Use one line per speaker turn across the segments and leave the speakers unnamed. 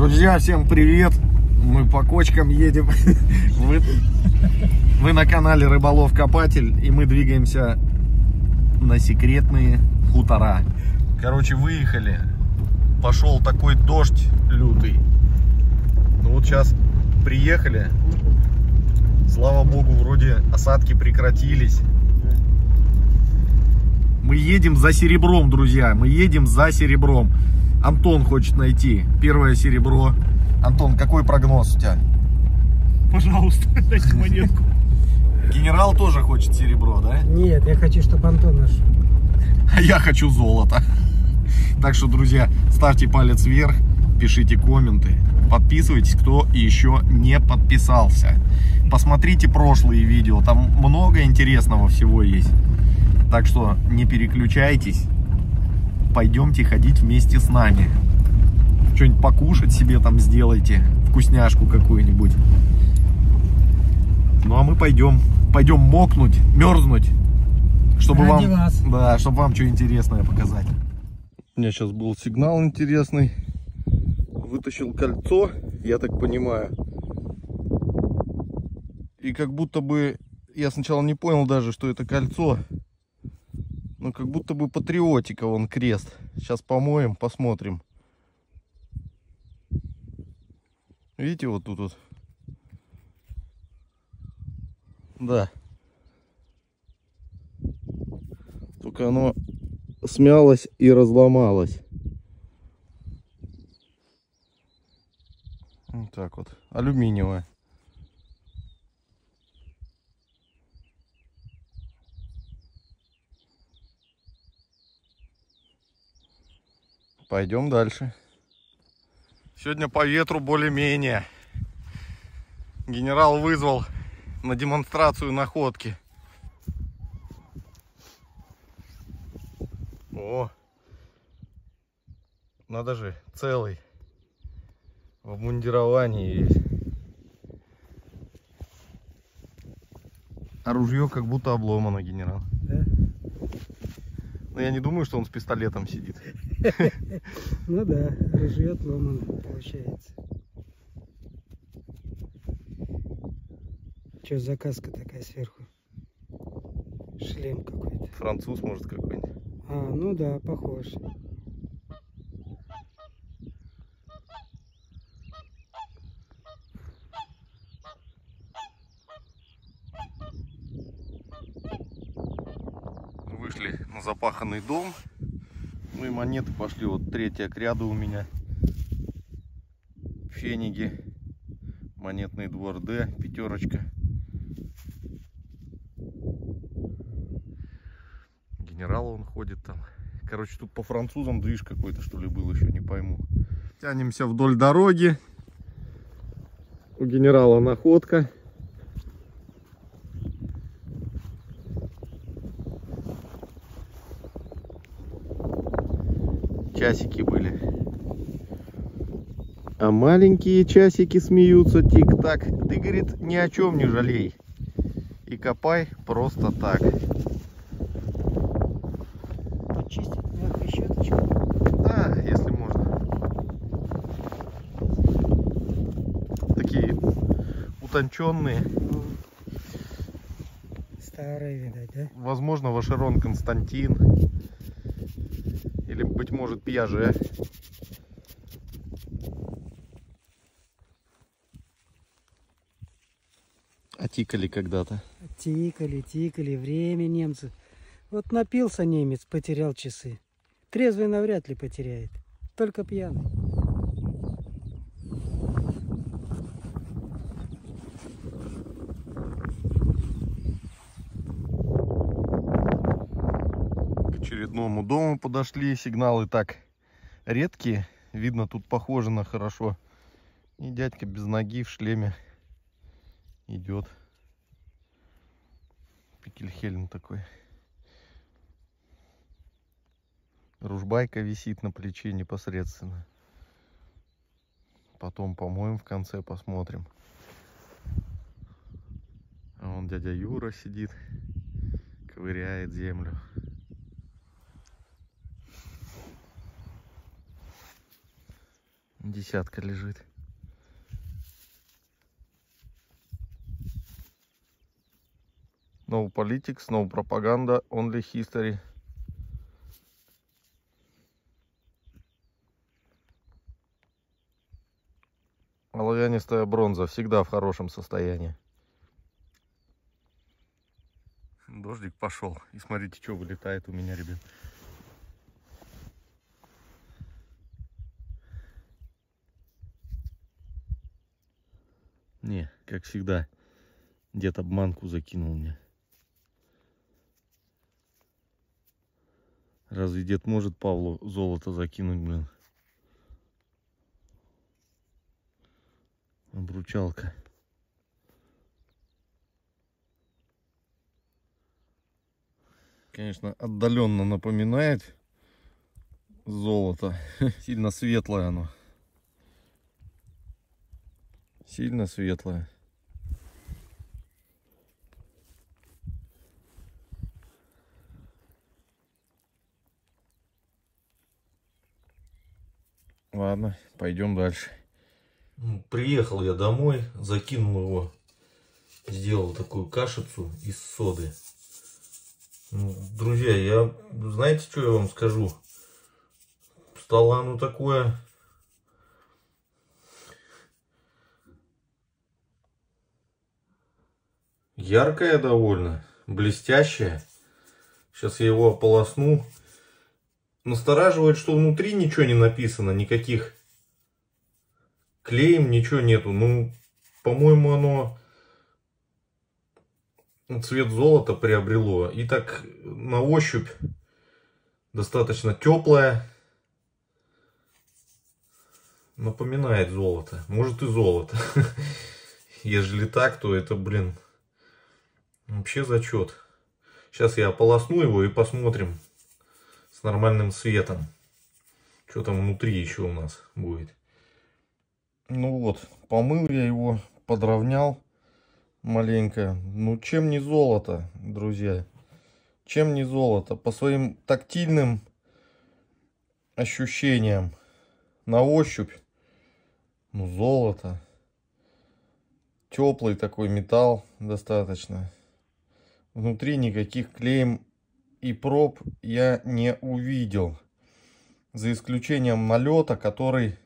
Друзья, всем привет! Мы по кочкам едем. Вы на канале Рыболов-Копатель, и мы двигаемся на секретные хутора. Короче, выехали. Пошел такой дождь лютый. Ну вот сейчас приехали. Слава богу, вроде осадки прекратились. Мы едем за серебром, друзья. Мы едем за серебром. Антон хочет найти первое серебро. Антон, какой прогноз у тебя?
Пожалуйста, дайте монетку.
Генерал тоже хочет серебро, да?
Нет, я хочу, чтобы Антон нашел.
А я хочу золото. Так что, друзья, ставьте палец вверх, пишите комменты, подписывайтесь, кто еще не подписался. Посмотрите прошлые видео, там много интересного всего есть. Так что не переключайтесь. Пойдемте ходить вместе с нами. Что-нибудь покушать себе там сделайте. Вкусняшку какую-нибудь. Ну а мы пойдем мокнуть, мерзнуть. Чтобы
ради
вам,
вас.
да, чтобы вам что интересное показать. У меня сейчас был сигнал интересный. Вытащил кольцо, я так понимаю. И как будто бы я сначала не понял даже, что это кольцо. Ну, как будто бы патриотика, вон крест. Сейчас помоем, посмотрим. Видите, вот тут вот. Да. Только оно смялось и разломалось. Вот так вот. Алюминиевое. Пойдем дальше. Сегодня по ветру более-менее. Генерал вызвал на демонстрацию находки. О, надо же, целый. В обмундировании есть. А ружье как будто обломано, генерал.
Да?
Но я не думаю, что он с пистолетом сидит.
Ну да, ружье отломано, получается. Че за каска такая сверху? Шлем какой-то.
Француз, может, какой-нибудь.
А, ну да, похож.
Вышли на запаханный дом. Ну и монеты пошли. Вот третья к ряду у меня. Фениги. Монетный двор Д. Пятерочка. Генерал он ходит там. Короче, тут по французам движ какой-то, что ли, был, еще не пойму. Тянемся вдоль дороги. У генерала находка. Часики были. А маленькие часики смеются. Тик-так. Ты, говорит, ни о чем не жалей. И копай просто так.
Почистить мягкой щеточкой.
Да, если можно. Такие утонченные.
Старые, видать, да?
Возможно, Вашерон Константин. Или, быть может, Пьяже. А тикали когда-то.
Тикали, время немцев. Вот напился немец, потерял часы. Трезвый навряд ли потеряет. Только пьяный.
К очередному дому подошли. Сигналы так редкие. Видно, тут похоже на хорошо. И дядька без ноги в шлеме идет. Пикельхельм такой. Ружбайка висит на плече непосредственно. Потом помоем в конце, посмотрим. А вон дядя Юра сидит, ковыряет землю. Десятка лежит. No politics, no propaganda, only history. Оловянистая бронза всегда в хорошем состоянии. Дождик пошел. И смотрите, что вылетает у меня, ребят. Не, как всегда, дед обманку закинул мне. Разве дед может Павлу золото закинуть, блин? Обручалка. Конечно, отдаленно напоминает золото. Сильно светлое оно. Сильно светлое. Ладно, пойдем дальше. Приехал я домой, закинул его, сделал такую кашицу из соды. Друзья, знаете, что я вам скажу? Стало оно такое... яркое довольно, блестящее. Сейчас я его ополосну. Настораживает, что внутри ничего не написано, никаких клеем, ничего нету. Ну, по-моему, оно цвет золота приобрело. И так на ощупь достаточно теплое. Напоминает золото. Может и золото. Ежели так, то это, блин, вообще зачет. Сейчас я ополосну его и посмотрим с нормальным светом, что там внутри еще у нас будет. Ну вот, помыл я его, подровнял маленько. Ну, чем не золото, друзья? Чем не золото? По своим тактильным ощущениям, на ощупь, ну, золото. Теплый такой металл достаточно. Внутри никаких клеем и проб я не увидел. За исключением налета, который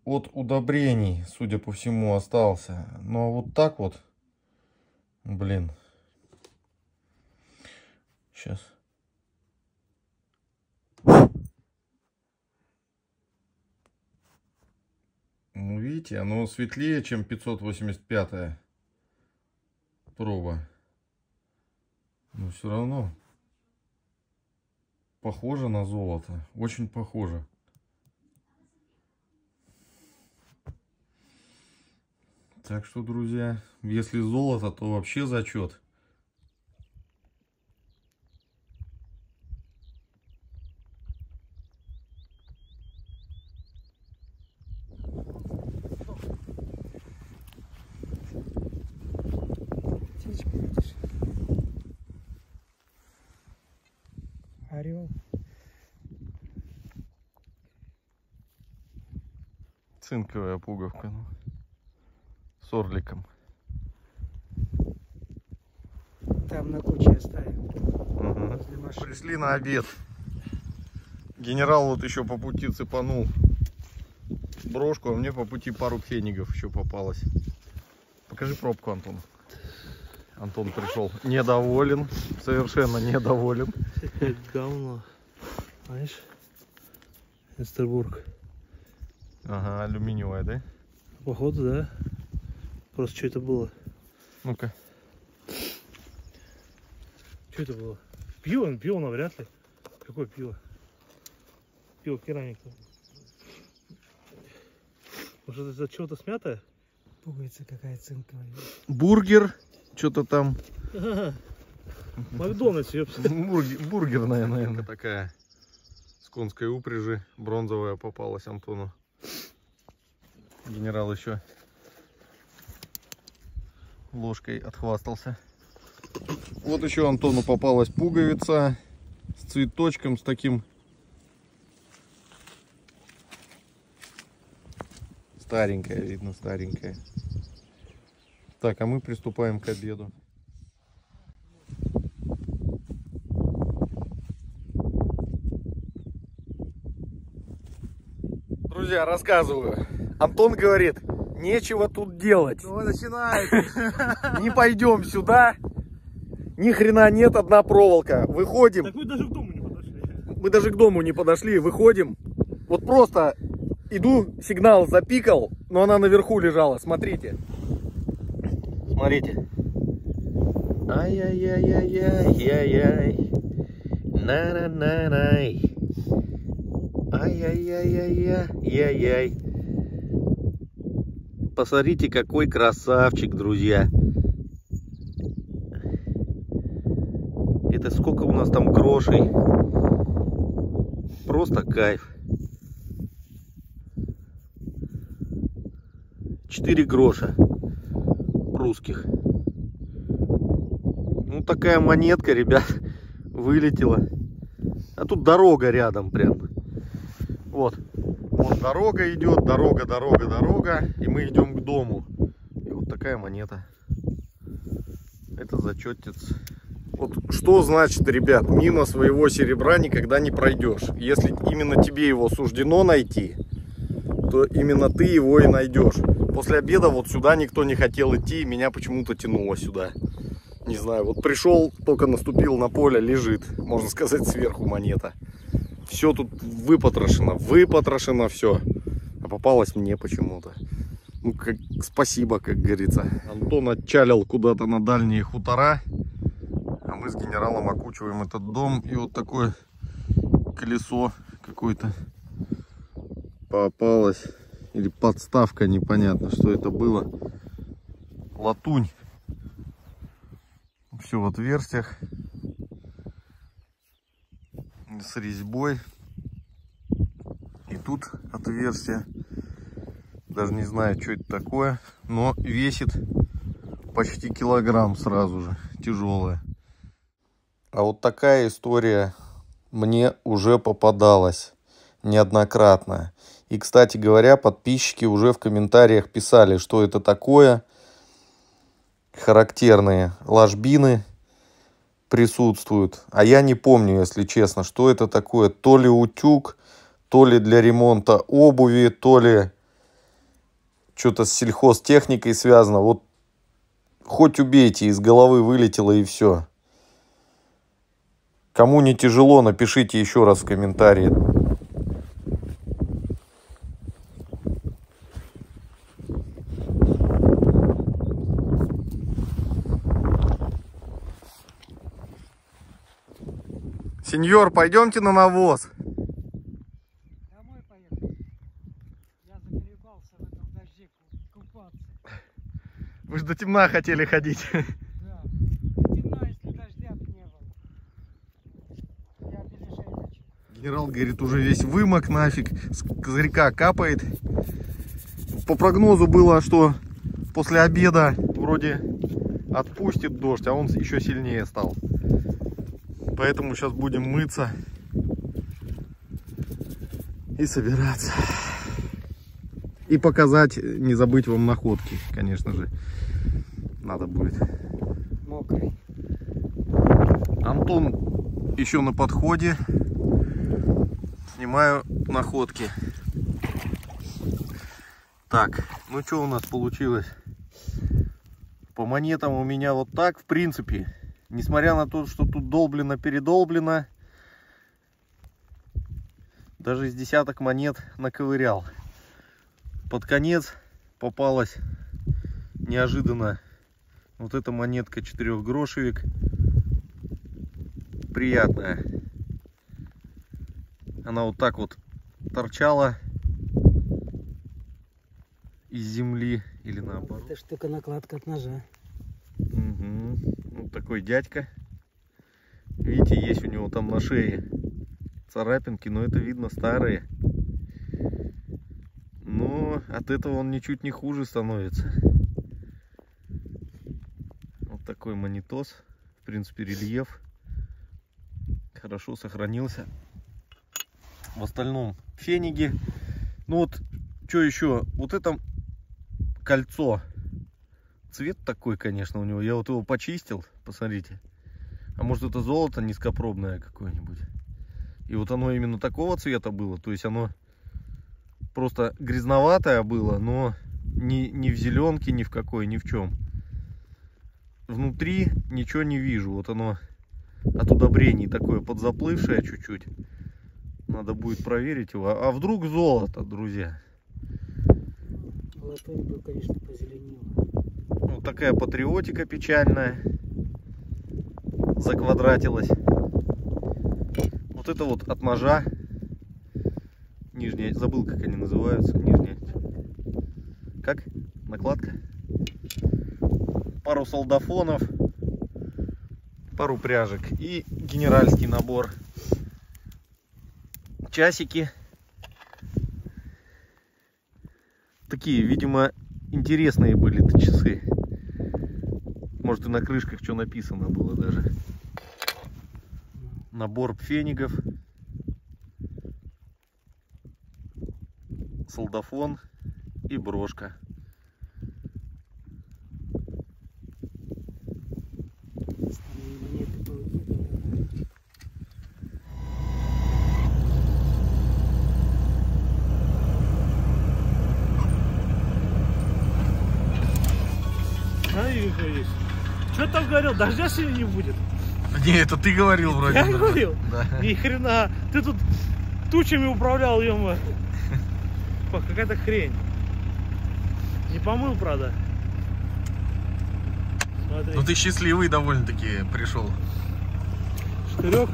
от удобрений, судя по всему, остался. Но вот так вот, блин. Сейчас. Ну, видите, оно светлее, чем 585-я проба. Но все равно похоже на золото. Очень похоже. Так что, друзья, если золото, то вообще зачет.
Орел.
Цинковая пуговка, ну, с орликом.
Там на куче оставим.
Угу. Пришли на обед. Генерал вот еще по пути цепанул брошку, а мне по пути пару пфенигов еще попалось. Покажи пробку, Антон. Антон пришел недоволен, совершенно недоволен.
Говно. Знаешь? Эстербург.
Ага, алюминиевая, да?
Походу, да. Просто что это было?
Ну-ка.
Что это было? Пиво? Пиво навряд ли. Какое пиво? Пиво керамика. Может, это чего-то смятое?
Пуговица какая цинковая.
Бургер, что-то там.
Макдональдс, ёпта.
Бургерная, наверное, такая. С конской упряжи. Бронзовая попалась Антону. Генерал еще ложкой отхвастался. Вот еще Антону попалась пуговица с цветочком, с таким Старенькая, видно, старенькая. Так, а мы приступаем к обеду. Друзья, рассказываю. Антон говорит, нечего тут делать.
Ну, начинает.
Не пойдем сюда. Ни хрена нет, одна проволока. Выходим.
Так мы даже к дому не подошли.
Мы даже к дому не подошли, выходим. Вот просто иду, сигнал запикал, но она наверху лежала. Смотрите. Смотрите. Ай-яй-яй-яй-яй-яй. На-на-на-най. Ай-яй-яй-яй-яй-яй. Посмотрите, какой красавчик, друзья. Это сколько у нас там грошей. Просто кайф. 4 гроша русских. Ну, такая монетка, ребят, вылетела. А тут дорога рядом прям. Вот. Вот дорога идет, дорога, дорога, дорога. И мы идем к дому. И вот такая монета. Это зачетец. Вот что значит, ребят, мимо своего серебра никогда не пройдешь. Если именно тебе его суждено найти, то именно ты его и найдешь. После обеда вот сюда никто не хотел идти, меня почему-то тянуло сюда. Не знаю, вот пришел, только наступил на поле, лежит, можно сказать, сверху монета. Все тут выпотрошено все. А попалось мне почему-то. Ну, спасибо, как говорится. Антон отчалил куда-то на дальние хутора. А мы с генералом окучиваем этот дом. И вот такое колесо какое-то попалось. Или подставка, непонятно, что это было. Латунь. Все в отверстиях. С резьбой. И тут отверстие. Даже не знаю, что это такое. Но весит почти килограмм сразу же. Тяжелая. А вот такая история мне уже попадалась неоднократно. И, кстати говоря, подписчики уже в комментариях писали, что это такое. Характерные ложбины присутствуют. А я не помню, если честно, что это такое. То ли утюг, то ли для ремонта обуви, то ли что-то с сельхозтехникой связано. Вот хоть убейте, из головы вылетело и все. Кому не тяжело, напишите еще раз в комментарии. Сеньор, пойдемте на навоз.
Домой поехали. Я заколебался в этом дожде купаться.
Вы же до темна хотели ходить.
Да. Темно, если дождя не было. Я беляшей хочу.
Генерал говорит, уже весь вымок нафиг, с козырька капает. По прогнозу было, что после обеда вроде отпустит дождь, а он еще сильнее стал. Поэтому сейчас будем мыться и собираться. И показать, не забыть вам находки, конечно же, надо будет.
Мокрый.
Антон еще на подходе. Снимаю находки. Так, ну что у нас получилось? По монетам у меня вот так, в принципе. Несмотря на то, что тут долблено-передолблено, даже из десяток монет наковырял. Под конец попалась неожиданно вот эта монетка 4-грошевик. Приятная. Она вот так вот торчала из земли или наоборот.
Это штука накладка от ножа.
Угу. Вот такой дядька. Видите, есть у него там на шее царапинки, но это видно старые. Но от этого он ничуть не хуже становится. Вот такой монетос. В принципе, рельеф хорошо сохранился. В остальном феники. Ну вот, Что еще? Вот это кольцо. Цвет такой, конечно, у него. Я вот его почистил, посмотрите. А может это золото низкопробное какое-нибудь. И вот оно именно такого цвета было. То есть оно просто грязноватое было, но ни в зеленке, ни в какой, ни в чем. Внутри ничего не вижу. Вот оно от удобрений такое подзаплывшее чуть-чуть. Надо будет проверить его. А вдруг золото, друзья?
Латунь бы, конечно, позеленела.
Вот такая патриотика печальная. Заквадратилась. Вот это вот от ножа. Нижняя, забыл, как они называются. Нижняя. Как? Накладка. Пару солдафонов. Пару пряжек. И генеральский набор. Часики. Такие, видимо, интересные были-то часы. Может, и на крышках что написано было даже. Набор пфенигов. Солдафон и брошка.
Старые монеты повыкидывали.
Есть. Что там говорил? Дождя сегодня не будет.
Не, это ты говорил вроде.
Я говорил?
Да.
Ни хрена. Ты тут тучами управлял, ё-моё. Какая-то хрень. Не помыл, правда. Смотри.
Ну ты счастливый довольно-таки пришел.
Штырек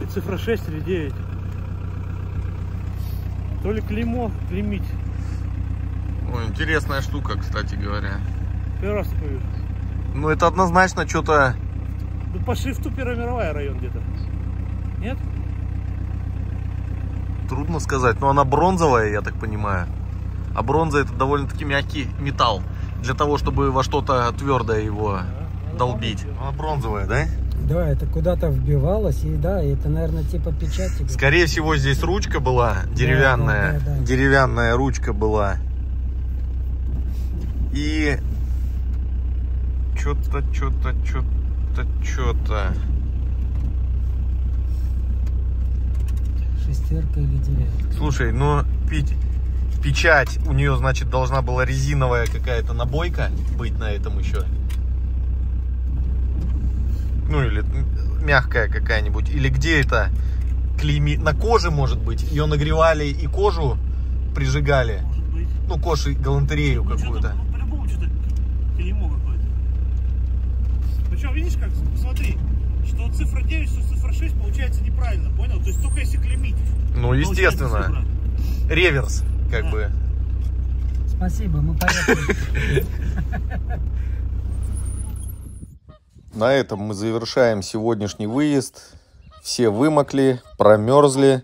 и цифра 6 или 9. То ли клеймо, клеймить.
Ой, интересная штука, кстати говоря.
Первый раз такой вижу.
Ну это однозначно что-то...
Ну по шрифту Первая мировая район где-то. Нет?
Трудно сказать, но она бронзовая, я так понимаю. А бронза это довольно-таки мягкий металл. Для того, чтобы во что-то твердое его долбить. Она бронзовая, да?
Да, это куда-то вбивалось, и да, это, наверное, типа печати.
Скорее всего, здесь ручка была деревянная.
Да.
Деревянная ручка была. И... Что-то.
Шестерка или девятка.
Слушай, ну печать у нее, значит, должна была резиновая какая-то набойка быть на этом еще. Ну или мягкая какая-нибудь. Или где это клейми... На коже, может быть. Ее нагревали и кожу прижигали.
Может быть.
Ну, кожу, галантерею какую-то.
По-любому что-то клеймо какое-то. Причем, видишь как, смотри, что цифра 9, что цифра 6 получается неправильно, понял? То есть только если клеймить.
Ну, естественно. Реверс, как бы.
Спасибо, мы поехали.
На этом мы завершаем сегодняшний выезд. Все вымокли, промерзли.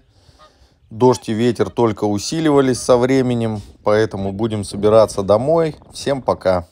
Дождь и ветер только усиливались со временем, поэтому будем собираться домой. Всем пока.